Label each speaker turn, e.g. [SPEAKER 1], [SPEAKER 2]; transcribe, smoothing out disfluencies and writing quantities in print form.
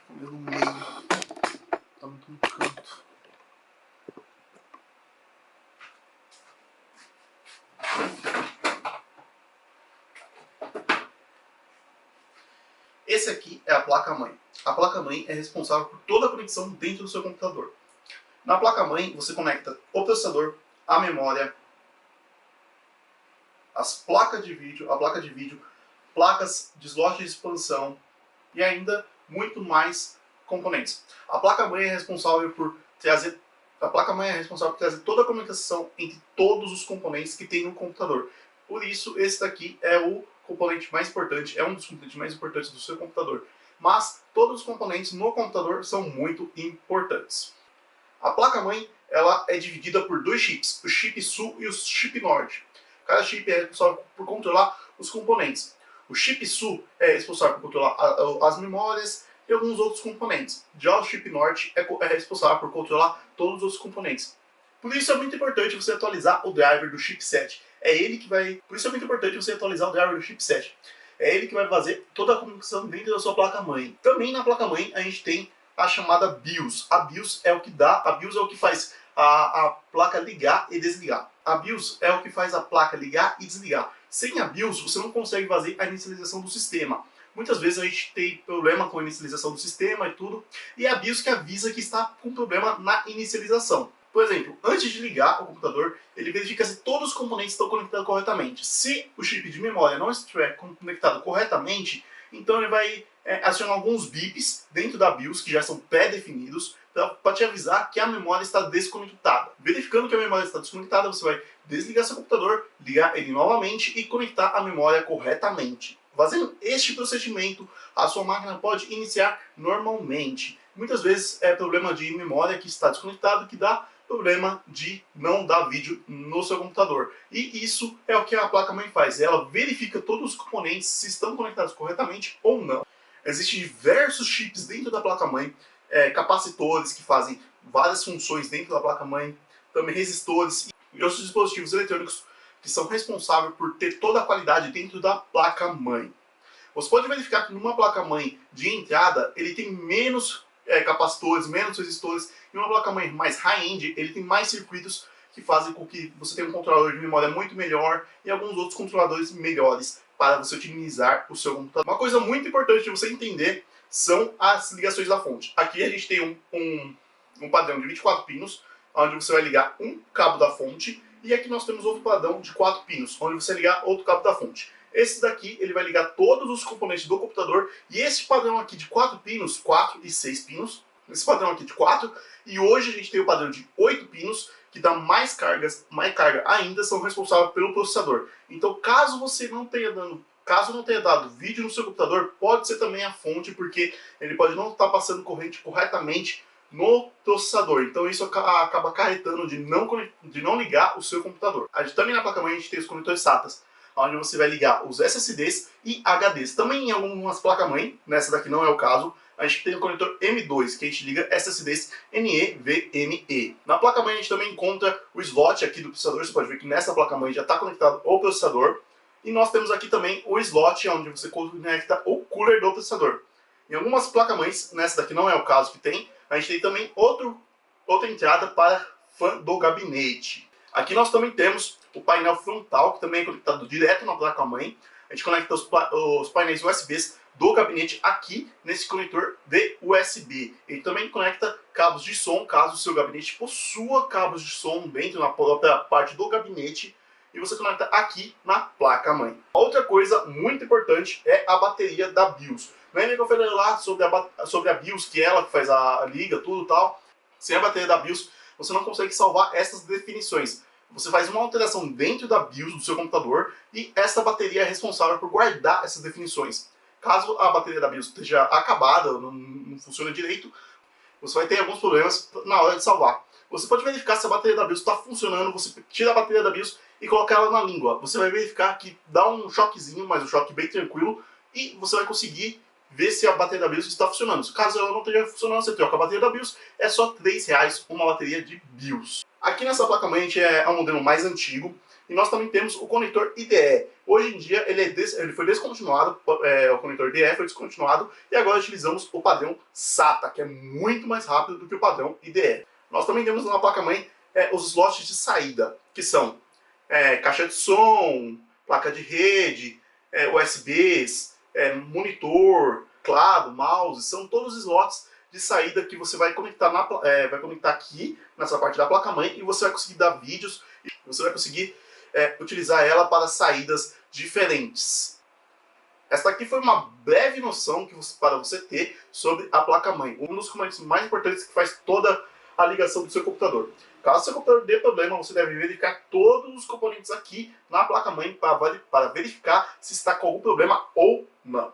[SPEAKER 1] No meio. Tá muito no canto. Esse aqui é a placa-mãe. A placa-mãe é responsável por toda a conexão dentro do seu computador. Na placa-mãe você conecta o processador, a memória, as placas de vídeo, a placa de vídeo, placas de slot de expansão e ainda muito mais componentes. A placa-mãe é responsável por trazer toda a comunicação entre todos os componentes que tem no computador. Por isso, esse daqui é o componente mais importante, é um dos componentes mais importantes do seu computador. Mas todos os componentes no computador são muito importantes. A placa-mãe ela é dividida por dois chips, o chip Sul e o chip Norte. Cada chip é responsável por controlar os componentes. O chip Sul é responsável por controlar as memórias e alguns outros componentes. Já o chip Norte é responsável por controlar todos os componentes. Por isso é muito importante você atualizar o driver do chipset. Por isso é muito importante você atualizar o driver do chipset. É ele que vai fazer toda a comunicação dentro da sua placa-mãe. Também na placa-mãe a gente tem a chamada BIOS. A BIOS é o que faz a placa ligar e desligar. A BIOS é o que faz a placa ligar e desligar. Sem a BIOS você não consegue fazer a inicialização do sistema. Muitas vezes a gente tem problema com a inicialização do sistema e tudo, e é a BIOS que avisa que está com problema na inicialização. Por exemplo, antes de ligar o computador, ele verifica se todos os componentes estão conectados corretamente. Se o chip de memória não estiver conectado corretamente, então ele vai acionar alguns bips dentro da BIOS, que já são pré-definidos, para te avisar que a memória está desconectada. Verificando que a memória está desconectada, você vai desligar seu computador, ligar ele novamente e conectar a memória corretamente. Fazendo este procedimento, a sua máquina pode iniciar normalmente. Muitas vezes é problema de memória que está desconectado que dá problema de não dar vídeo no seu computador. E isso é o que a placa-mãe faz. Ela verifica todos os componentes se estão conectados corretamente ou não. Existem diversos chips dentro da placa-mãe, capacitores que fazem várias funções dentro da placa-mãe, também resistores e outros dispositivos eletrônicos que são responsáveis por ter toda a qualidade dentro da placa-mãe. Você pode verificar que numa placa-mãe de entrada ele tem menos capacitores, menos resistores, e uma placa-mãe mais high-end ele tem mais circuitos que fazem com que você tenha um controlador de memória muito melhor e alguns outros controladores melhores para você otimizar o seu computador. Uma coisa muito importante de você entender são as ligações da fonte. Aqui a gente tem um padrão de 24 pinos, onde você vai ligar um cabo da fonte, e aqui nós temos outro padrão de 4 pinos, onde você vai ligar outro cabo da fonte. Esse daqui ele vai ligar todos os componentes do computador, e esse padrão aqui de 4 pinos, 4 e 6 pinos, esse padrão aqui de 4, e hoje a gente tem o padrão de 8 pinos, que dá mais carga ainda, são responsáveis pelo processador. Então caso não tenha dado vídeo no seu computador, pode ser também a fonte, porque ele pode não estar passando corrente corretamente no processador. Então isso acaba acarretando de não ligar o seu computador. Também na placa-mãe a gente tem os conectores SATAs, onde você vai ligar os SSDs e HDs. Também em algumas placas-mãe, nessa daqui não é o caso, a gente tem o conector M2, que a gente liga SSDs NVMe. Na placa-mãe a gente também encontra o slot aqui do processador. Você pode ver que nessa placa-mãe já está conectado o processador. E nós temos aqui também o slot, onde você conecta o cooler do processador. Em algumas placas-mães, nessa daqui não é o caso que tem, a gente tem também outra entrada para fã do gabinete. Aqui nós também temos o painel frontal, que também é conectado direto na placa-mãe. A gente conecta os painéis USBs do gabinete aqui nesse conector de USB. Ele também conecta cabos de som, caso o seu gabinete possua cabos de som dentro na própria parte do gabinete. E você conecta aqui na placa-mãe. Outra coisa muito importante é a bateria da BIOS. Lembra que eu falei lá sobre a BIOS, que ela que faz a liga, tudo e tal? Sem a bateria da BIOS, você não consegue salvar essas definições. Você faz uma alteração dentro da BIOS do seu computador e essa bateria é responsável por guardar essas definições. Caso a bateria da BIOS esteja acabada, não funcione direito, você vai ter alguns problemas na hora de salvar. Você pode verificar se a bateria da BIOS está funcionando, você tira a bateria da BIOS e coloca ela na língua. Você vai verificar que dá um choquezinho, mas um choque bem tranquilo, e você vai conseguir ver se a bateria da BIOS está funcionando. Caso ela não esteja funcionando, você troca a bateria da BIOS, é só R$3 uma bateria de BIOS. Aqui nessa placa-mãe é um modelo mais antigo, e nós também temos o conector IDE. Hoje em dia ele foi descontinuado, o conector DE foi descontinuado, e agora utilizamos o padrão SATA, que é muito mais rápido do que o padrão IDE. Nós também temos na placa-mãe os slots de saída, que são caixa de som, placa de rede, USBs, monitor, teclado, mouse, são todos os slots de saída que você vai conectar, vai conectar aqui, nessa parte da placa-mãe, e você vai conseguir dar vídeos, e você vai conseguir utilizar ela para saídas diferentes. Esta aqui foi uma breve noção para você ter sobre a placa-mãe, um dos componentes mais importantes que faz toda a ligação do seu computador. Caso seu computador dê problema, você deve verificar todos os componentes aqui na placa-mãe para verificar se está com algum problema ou não.